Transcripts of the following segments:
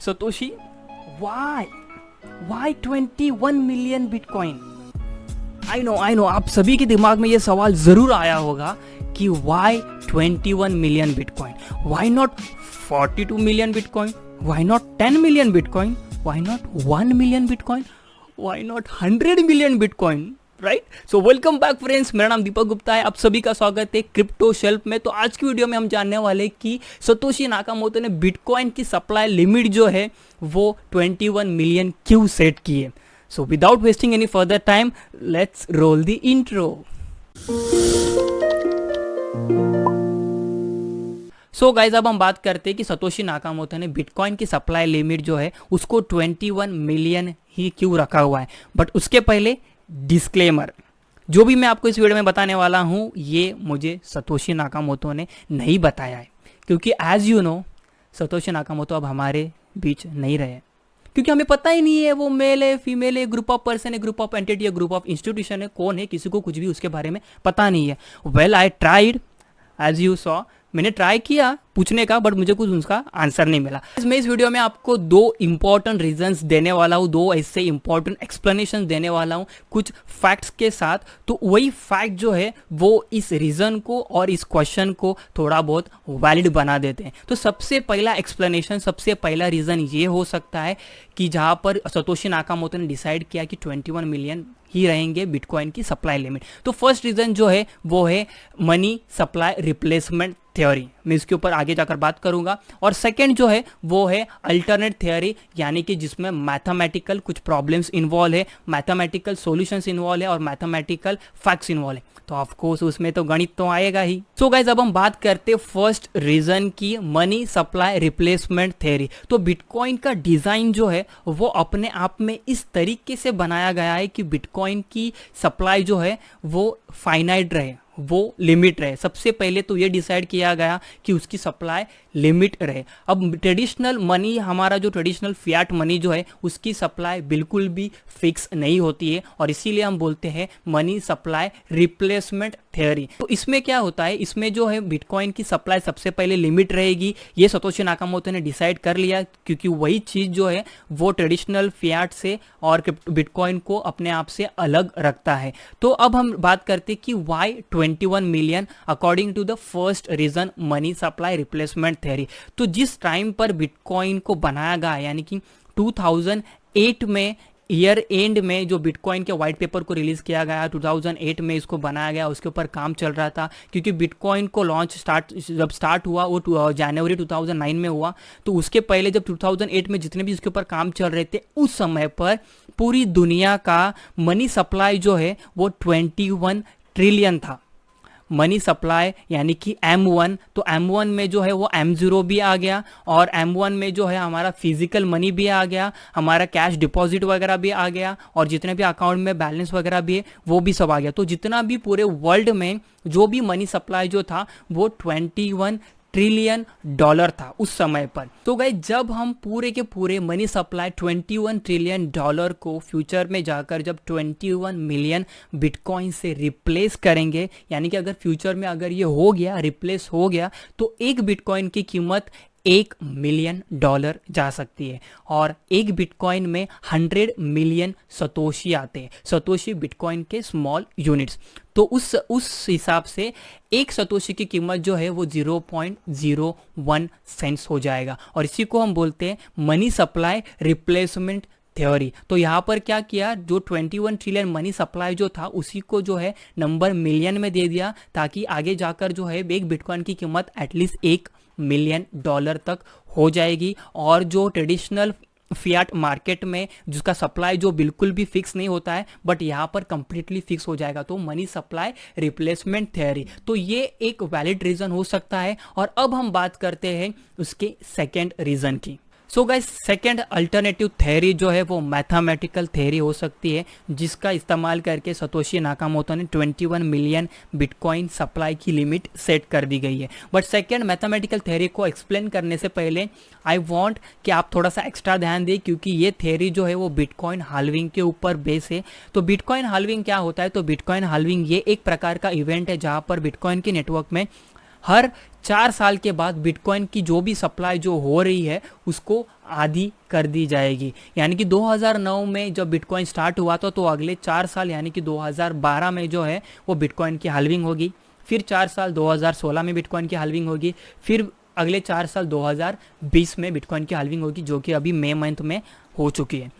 Satoshi, why? Why 21 million Bitcoin? I know, आप सभी के दिमाग में ये सवाल जरूर आया होगा कि why 21 million Bitcoin? Why not 42 million Bitcoin? Why not 10 million Bitcoin? Why not 1 million Bitcoin? Why not 100 million Bitcoin? Right so welcome back friends, मेरा नाम दीपक गुप्ता है। आप सभी का स्वागत है क्रिप्टो शेल्फ में। तो आज की वीडियो में हम जानने वाले कि सतोशी नाकामोटो ने बिटकॉइन की सप्लाई लिमिट जो है वो 21 मिलियन क्यों सेट की है। So without wasting any further time, let's roll the intro. So guys, अब हम बात करते हैं कि सतोशी नाकामोटो ने बिटकॉइन की सप्लाई लिमिट जो है उसको 21 मिलियन ही क्यों रखा हुआ है। बट उसके पहले डिस्क्लेमर, जो भी मैं आपको इस वीडियो में बताने वाला हूं ये मुझे सतोशी नाकामोटो ने नहीं बताया है, क्योंकि as you know Satoshi Nakamoto अब हमारे बीच नहीं रहे, क्योंकि हमें पता ही नहीं है वो मेल है, फीमेल है, ग्रुप ऑफ पर्सन है, ग्रुप ऑफ एंटिटी है, ग्रुप ऑफ इंस्टीट्यूशन है, कौन है, किसी को कुछ भी उसके बारे में पता नहीं है। Well I tried, as you saw, मैंने ट्राई किया पूछने का, बट मुझे कुछ उसका आंसर नहीं मिला। मैं इस वीडियो में आपको दो इंपॉर्टेंट रीजंस देने वाला हूँ, दो ऐसे इंपॉर्टेंट एक्सप्लेनेशन देने वाला हूँ कुछ फैक्ट्स के साथ। तो वही फैक्ट जो है वो इस रीजन को और इस क्वेश्चन को थोड़ा बहुत वैलिड बना देते हैं। तो सबसे पहला एक्सप्लेनेशन, सबसे पहला रीजन ये हो सकता है कि जहाँ पर सतोशी नाकामोटो ने डिसाइड किया कि 21 मिलियन ही रहेंगे बिटकॉइन की सप्लाई लिमिट। तो फर्स्ट रीजन जो है वो है मनी सप्लाई रिप्लेसमेंट थ्योरी। मैं इसके ऊपर आगे जाकर बात करूंगा। और सेकंड जो है वो है अल्टरनेट थ्योरी, यानी कि जिसमें मैथमेटिकल कुछ प्रॉब्लम्स इन्वॉल्व है, मैथमेटिकल सॉल्यूशंस इन्वॉल्व है और मैथमेटिकल फैक्ट्स इन्वॉल्व है। तो ऑफ कोर्स उसमें तो गणित तो आएगा ही। सो गाइज, अब हम बात करते फर्स्ट रीजन की, मनी सप्लाई रिप्लेसमेंट थ्योरी। तो बिटकॉइन का डिजाइन जो है वो अपने आप में इस तरीके से बनाया गया है कि बिटकॉइन की सप्लाई जो है वो फाइनाइट रहे, वो लिमिट रहे। सबसे पहले तो ये डिसाइड किया गया कि उसकी सप्लाई लिमिट रहे। अब ट्रेडिशनल मनी, हमारा जो ट्रेडिशनल फियाट मनी जो है उसकी सप्लाई बिल्कुल भी फिक्स नहीं होती है, और इसीलिए हम बोलते हैं मनी सप्लाई रिप्लेसमेंट थ्योरी। तो इसमें क्या होता है, इसमें जो है बिटकॉइन की सप्लाई सबसे पहले लिमिट रहेगी, ये सतोशी नाकामोटो ने डिसाइड कर लिया, क्योंकि वही चीज़ जो है वो ट्रेडिशनल फियाट से और बिटकॉइन को अपने आप से अलग रखता है। तो अब हम बात करते हैं कि why 21 million according to the first reason money supply replacement theory. तो जिस टाइम पर बिटकॉइन को बनाया गया, यानी कि 2008 में ईयर एंड में जो बिटकॉइन के वाइट पेपर को रिलीज किया गया, 2008 में इसको बनाया गया, उसके ऊपर काम चल रहा था, क्योंकि बिटकॉइन को लॉन्च जब स्टार्ट हुआ वो जनवरी 2009 में हुआ। तो उसके पहले जब 2008 में जितने भी इसके ऊपर काम चल रहे थे, उस समय पर पूरी दुनिया का मनी सप्लाई जो है वो 21 ट्रिलियन था। मनी सप्लाई यानी कि M1, तो M1 में जो है वो M0 भी आ गया, और M1 में जो है हमारा फिजिकल मनी भी आ गया, हमारा कैश डिपॉजिट वगैरह भी आ गया, और जितने भी अकाउंट में बैलेंस वगैरह भी है वो भी सब आ गया। तो जितना भी पूरे वर्ल्ड में जो भी मनी सप्लाई जो था वो 21 ट्रिलियन डॉलर था उस समय पर। तो गाइस, जब हम पूरे के पूरे मनी सप्लाई 21 ट्रिलियन डॉलर को फ्यूचर में जाकर जब 21 मिलियन बिटकॉइन से रिप्लेस करेंगे, यानी कि अगर फ्यूचर में अगर ये हो गया, रिप्लेस हो गया, तो एक बिटकॉइन की कीमत $1 मिलियन जा सकती है, और एक बिटकॉइन में 100 मिलियन सतोशी आते हैं, सतोशी बिटकॉइन के स्मॉल यूनिट्स। तो उस हिसाब से एक सतोशी की कीमत जो है वो 0.01 सेंट्स हो जाएगा, और इसी को हम बोलते हैं मनी सप्लाई रिप्लेसमेंट थ्योरी। तो यहाँ पर क्या किया, जो 21 ट्रिलियन मनी सप्लाई जो था उसी को जो है नंबर मिलियन में दे दिया, ताकि आगे जाकर जो है एक बिटकॉइन की कीमत एटलीस्ट $1 मिलियन तक हो जाएगी। और जो ट्रेडिशनल फियाट मार्केट में जिसका सप्लाई जो बिल्कुल भी फिक्स नहीं होता है, बट यहाँ पर कंप्लीटली फिक्स हो जाएगा। तो मनी सप्लाई रिप्लेसमेंट थ्योरी, तो ये एक वैलिड रीजन हो सकता है। और अब हम बात करते हैं उसके सेकेंड रीजन की। So guys, second alternative theory जो है वो मैथमेटिकल थ्योरी हो सकती है, जिसका इस्तेमाल करके सतोशी नाकामोटो ने 21 मिलियन बिटकॉइन सप्लाई की लिमिट सेट कर दी गई है। बट सेकेंड मैथमेटिकल थ्योरी को एक्सप्लेन करने से पहले आई वांट कि आप थोड़ा सा एक्स्ट्रा ध्यान दें, क्योंकि ये थ्योरी जो है वो बिटकॉइन हाल्विंग के ऊपर बेस है। तो बिटकॉइन हाल्विंग क्या होता है, तो बिटकॉइन हाल्विंग ये एक प्रकार का इवेंट है जहाँ पर बिटकॉइन के नेटवर्क में हर 4 साल के बाद बिटकॉइन की जो भी सप्लाई जो हो रही है उसको आधी कर दी जाएगी। यानी कि 2009 में जब बिटकॉइन स्टार्ट हुआ था तो अगले 4 साल यानी कि 2012 में जो है वो बिटकॉइन की हाल्विंग होगी, फिर 4 साल 2016 में बिटकॉइन की हाल्विंग होगी, फिर अगले 4 साल 2020 में बिटकॉइन की हाल्विंग होगी, जो कि अभी मई मंथ में हो चुकी है।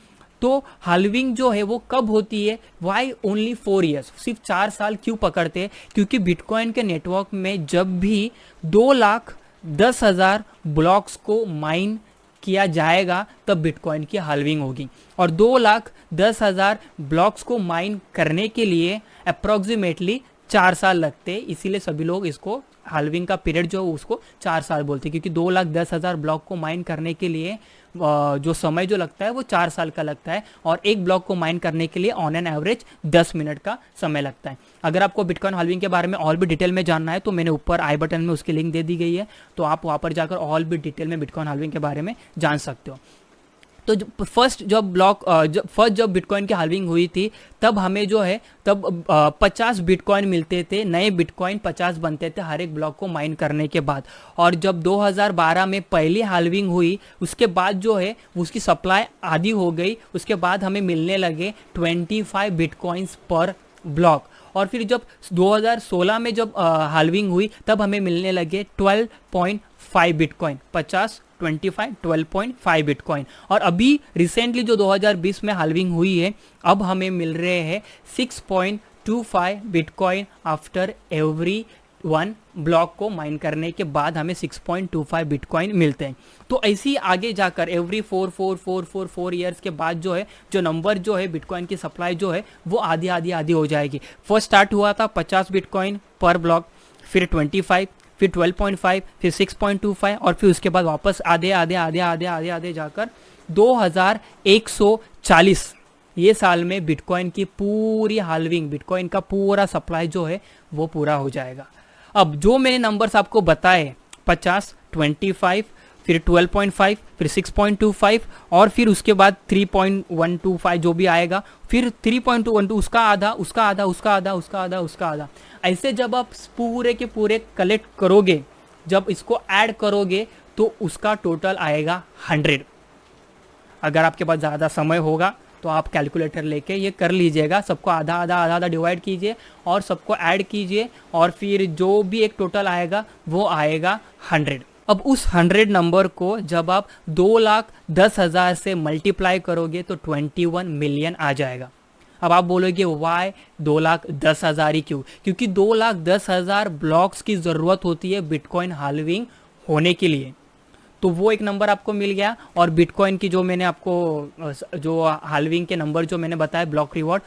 तो हाल्विंग जो है वो कब होती है? वाई ओनली 4 ईयर्स, सिर्फ 4 साल क्यों पकड़ते हैं? क्योंकि बिटकॉइन के नेटवर्क में जब भी 2,10,000 ब्लॉक्स को माइन किया जाएगा तब बिटकॉइन की हाल्विंग होगी, और 2,10,000 ब्लॉक्स को माइन करने के लिए अप्रॉक्सीमेटली 4 साल लगते हैं। इसीलिए सभी लोग इसको हाल्विंग का पीरियड जो है उसको 4 साल बोलते हैं, क्योंकि 2,10,000 ब्लॉक को माइन करने के लिए जो समय जो लगता है वो 4 साल का लगता है, और एक ब्लॉक को माइन करने के लिए ऑन एन एवरेज 10 मिनट का समय लगता है। अगर आपको बिटकॉइन हाल्विंग के बारे में और भी डिटेल में जानना है तो मैंने ऊपर आई बटन में उसकी लिंक दे दी गई है, तो आप वहाँ पर जाकर और भी डिटेल में बिटकॉइन हाल्विंग के बारे में जान सकते हो। तो फर्स्ट जब बिटकॉइन की हाल्विंग हुई थी तब हमें जो है तब 50 बिटकॉइन मिलते थे, नए बिटकॉइन 50 बनते थे हर एक ब्लॉक को माइन करने के बाद। और जब 2012 में पहली हाल्विंग हुई उसके बाद जो है उसकी सप्लाई आधी हो गई, उसके बाद हमें मिलने लगे 25 बिटकॉइंस पर ब्लॉक। और फिर जब 2016 में जब हाल्विंग हुई तब हमें मिलने लगे 12.5 बिटकॉइन, 50 25 12.5 बिटकॉइन। और अभी रिसेंटली जो 2020 में हाल्विंग हुई है अब हमें मिल रहे हैं 6.25 बिटकॉइन आफ्टर एवरी 1 ब्लॉक को माइन करने के बाद हमें 6.25 बिटकॉइन मिलते हैं। तो ऐसे ही आगे जाकर एवरी 4 ईयर्स के बाद जो है जो नंबर जो है बिटकॉइन की सप्लाई जो है वो आधी हो जाएगी। फर्स्ट स्टार्ट हुआ था 50 बिटकॉइन पर ब्लॉक, फिर 25, फिर 12.5, फिर 6.25, और फिर उसके बाद वापस आधे जाकर 2140 ये साल में बिटकॉइन की पूरी हाल्विंग, बिटकॉइन का पूरा सप्लाई जो है वो पूरा हो जाएगा। अब जो मैंने नंबर्स आपको बताए 50, 25, फिर 12.5, फिर 6.25, और फिर उसके बाद 3.125 जो भी आएगा, फिर 3.12 उसका आधा, ऐसे जब आप पूरे के पूरे कलेक्ट करोगे, जब इसको ऐड करोगे तो उसका टोटल आएगा 100। अगर आपके पास ज़्यादा समय होगा तो आप कैलकुलेटर लेके ये कर लीजिएगा, सबको आधा डिवाइड कीजिए और सबको ऐड कीजिए, और फिर जो भी एक टोटल आएगा वो आएगा 100। अब उस 100 नंबर को जब आप 2,10,000 से मल्टीप्लाई करोगे तो 21 मिलियन आ जाएगा। अब आप बोलोगे वाई 2,10,000 ही क्यों? क्योंकि 2,10,000 ब्लॉक्स की ज़रूरत होती है बिटकॉइन हाल्विंग होने के लिए। तो वो एक नंबर आपको मिल गया, और बिटकॉइन की जो मैंने आपको जो हाल्विंग के नंबर जो मैंने बताया ब्लॉक रिवॉर्ड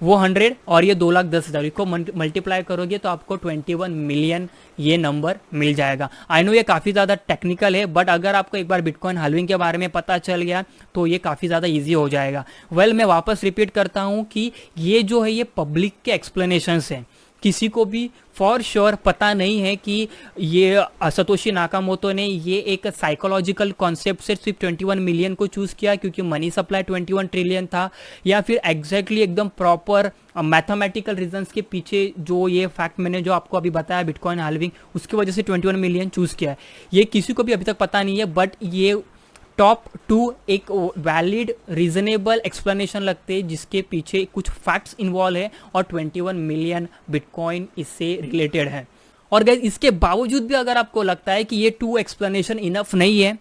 वो 100 और ये 2,10,000 को मल्टीप्लाई करोगे तो आपको 21 मिलियन ये नंबर मिल जाएगा। आई नो ये काफ़ी ज़्यादा टेक्निकल है, बट अगर आपको एक बार बिटकॉइन हाल्विंग के बारे में पता चल गया तो ये काफ़ी ज़्यादा इजी हो जाएगा। मैं वापस रिपीट करता हूँ कि ये जो है ये पब्लिक के एक्सप्लेनेशंस हैं, किसी को भी फॉर श्योर पता नहीं है कि ये सतोशी नाकामोटो ने ये एक साइकोलॉजिकल कॉन्सेप्ट से सिर्फ 21 मिलियन को चूज़ किया क्योंकि मनी सप्लाई 21 ट्रिलियन था, या फिर एग्जैक्टली एकदम प्रॉपर मैथमेटिकल रीजंस के पीछे जो ये फैक्ट मैंने जो आपको अभी बताया बिटकॉइन हाल्विंग उसकी वजह से 21 मिलियन चूज़ किया है। ये किसी को भी अभी तक पता नहीं है, बट ये टॉप 2 एक वैलिड रीजनेबल एक्सप्लेनेशन लगते हैं जिसके पीछे कुछ फैक्ट्स इन्वॉल्व है, और 21 मिलियन बिटकॉइन इससे रिलेटेड है। और गाइस इसके बावजूद भी अगर आपको लगता है कि ये 2 एक्सप्लेनेशन इनफ नहीं है,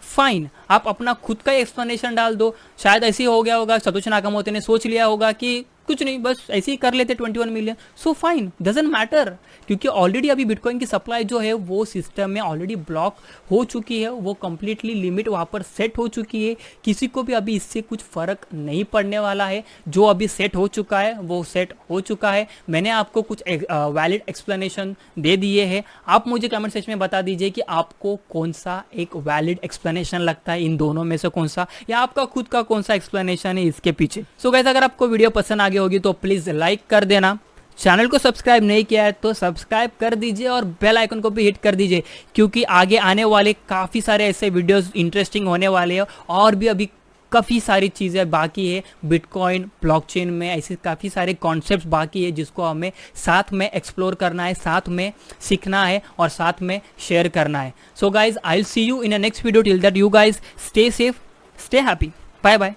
फाइन, आप अपना खुद का एक्सप्लेनेशन डाल दो। शायद ऐसे ही हो गया होगा, सतोशी नाकामोटो ने सोच लिया होगा कि कुछ नहीं, बस ऐसे ही कर लेते 21 million, so fine, doesn't matter, क्योंकि ऑलरेडी अभी बिटकॉइन की सप्लाई जो है वो सिस्टम में ऑलरेडी ब्लॉक हो चुकी है, वो कंप्लीटली लिमिट वहाँ पर सेट हो चुकी है। किसी को भी अभी इससे कुछ फ़र्क नहीं पड़ने वाला है। जो अभी सेट हो चुका है वो सेट हो चुका है। मैंने आपको कुछ वैलिड एक्सप्लेनेशन दे दिए हैं। आप मुझे कमेंट सेक्शन में बता दीजिए कि आपको कौन सा एक वैलिड एक्सप्लेनेशन लगता है, इन दोनों में से कौन सा, या आपका खुद का कौन सा एक्सप्लेनेशन है इसके पीछे। सो गाइस अगर आपको वीडियो पसंद आ गई होगी तो प्लीज़ लाइक कर देना। चैनल को सब्सक्राइब नहीं किया है तो सब्सक्राइब कर दीजिए और बेल आइकन को भी हिट कर दीजिए, क्योंकि आगे आने वाले काफ़ी सारे ऐसे वीडियोस इंटरेस्टिंग होने वाले हैं, और भी अभी काफ़ी सारी चीज़ें बाकी है बिटकॉइन ब्लॉकचेन में, ऐसे काफ़ी सारे कॉन्सेप्ट्स बाकी है जिसको हमें साथ में एक्सप्लोर करना है, साथ में सीखना है और साथ में शेयर करना है. So guys I will see you in a next video. Till that you guys stay safe, stay happy. Bye bye.